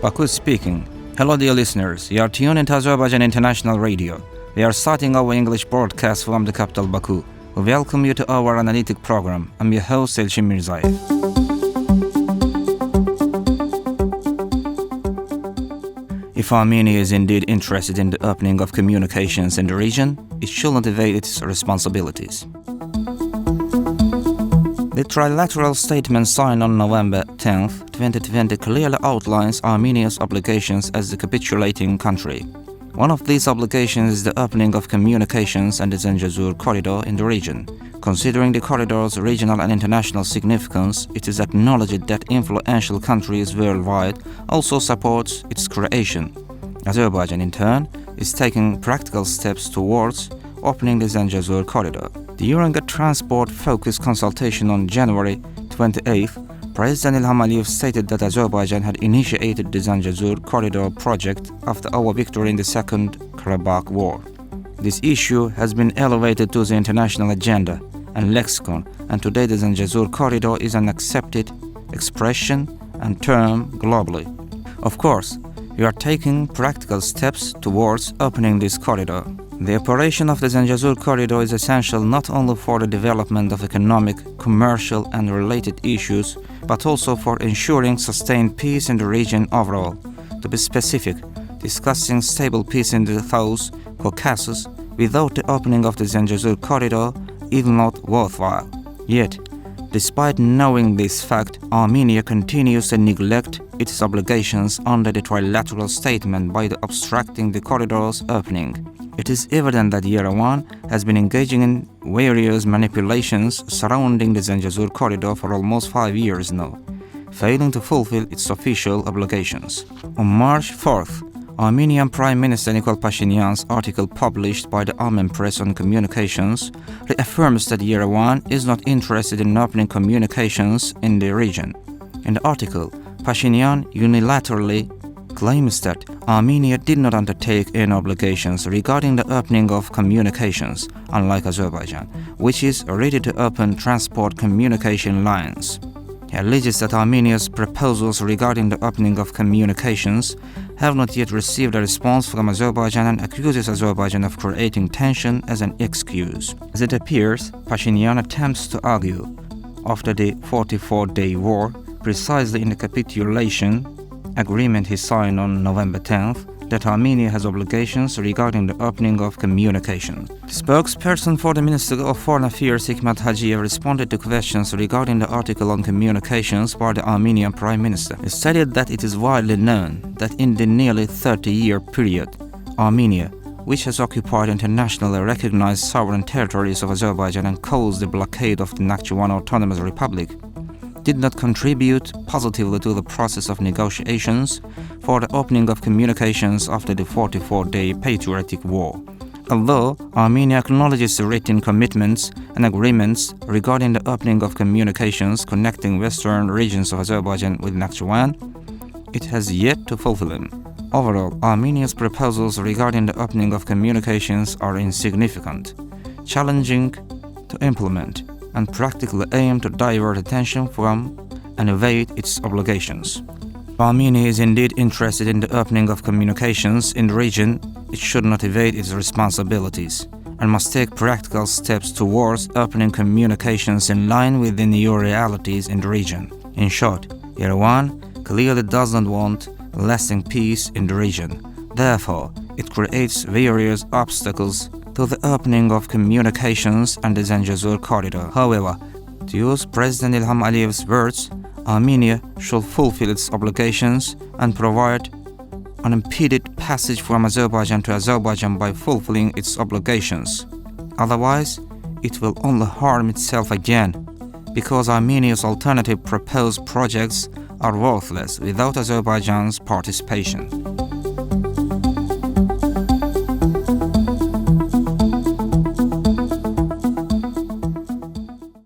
Baku speaking. Hello dear listeners, you are tuned into Azerbaijan International Radio. We are starting our English broadcast from the capital Baku. We welcome you to our analytic program. I'm your host Elçin Mirzayev. If Armenia is indeed interested in the opening of communications in the region, it should not evade its responsibilities. The trilateral statement signed on November 10, 2020 clearly outlines Armenia's obligations as the capitulating country. One of these obligations is the opening of communications and the Zengezur corridor in the region. Considering the corridor's regional and international significance, it is acknowledged that influential countries worldwide also support its creation. Azerbaijan, in turn, is taking practical steps towards opening the Zengezur corridor. During a transport-focused consultation on January 28th, President İlham Aliyev stated that Azerbaijan had initiated the Zengezur corridor project after our victory in the Second Karabakh War. This issue has been elevated to the international agenda and lexicon, and today the Zengezur corridor is an accepted expression and term globally. Of course, we are taking practical steps towards opening this corridor. The operation of the Zengezur corridor is essential not only for the development of economic, commercial and related issues, but also for ensuring sustained peace in the region overall. To be specific, discussing stable peace in the South Caucasus without the opening of the Zengezur corridor is not worthwhile. Yet, despite knowing this fact, Armenia continues to neglect its obligations under the trilateral statement by obstructing the corridor's opening. It is evident that Yerevan has been engaging in various manipulations surrounding the Zengezur corridor for almost 5 years now, failing to fulfill its official obligations. On March 4th, Armenian Prime Minister Nikol Pashinyan's article published by the Armen Press on Communications reaffirms that Yerevan is not interested in opening communications in the region. In the article, Pashinyan unilaterally claims that Armenia did not undertake any obligations regarding the opening of communications, unlike Azerbaijan, which is ready to open transport communication lines. He alleges that Armenia's proposals regarding the opening of communications have not yet received a response from Azerbaijan and accuses Azerbaijan of creating tension as an excuse. As it appears, Pashinyan attempts to argue, after the 44-day war, precisely in the capitulation agreement he signed on November 10th, that Armenia has obligations regarding the opening of communications. The spokesperson for the Ministry of Foreign Affairs, Hikmet Hacıyev, responded to questions regarding the article on communications by the Armenian Prime Minister. He stated that it is widely known that in the nearly 30-year period, Armenia, which has occupied internationally recognized sovereign territories of Azerbaijan and caused the blockade of the Nakhchivan Autonomous Republic, did not contribute positively to the process of negotiations for the opening of communications after the 44-day patriotic war. Although Armenia acknowledges the written commitments and agreements regarding the opening of communications connecting western regions of Azerbaijan with Nakhchivan, it has yet to fulfill them. Overall, Armenia's proposals regarding the opening of communications are insignificant, challenging to implement, and practically aim to divert attention from and evade its obligations. If Armenia is indeed interested in the opening of communications in the region, it should not evade its responsibilities and must take practical steps towards opening communications in line with the new realities in the region. In short, Yerevan clearly does not want lasting peace in the region. Therefore, it creates various obstacles to the opening of communications and the Zengezur corridor. However, to use President İlham Aliyev's words, Armenia should fulfill its obligations and provide unimpeded passage from Azerbaijan to Azerbaijan by fulfilling its obligations. Otherwise, it will only harm itself again because Armenia's alternative proposed projects are worthless without Azerbaijan's participation.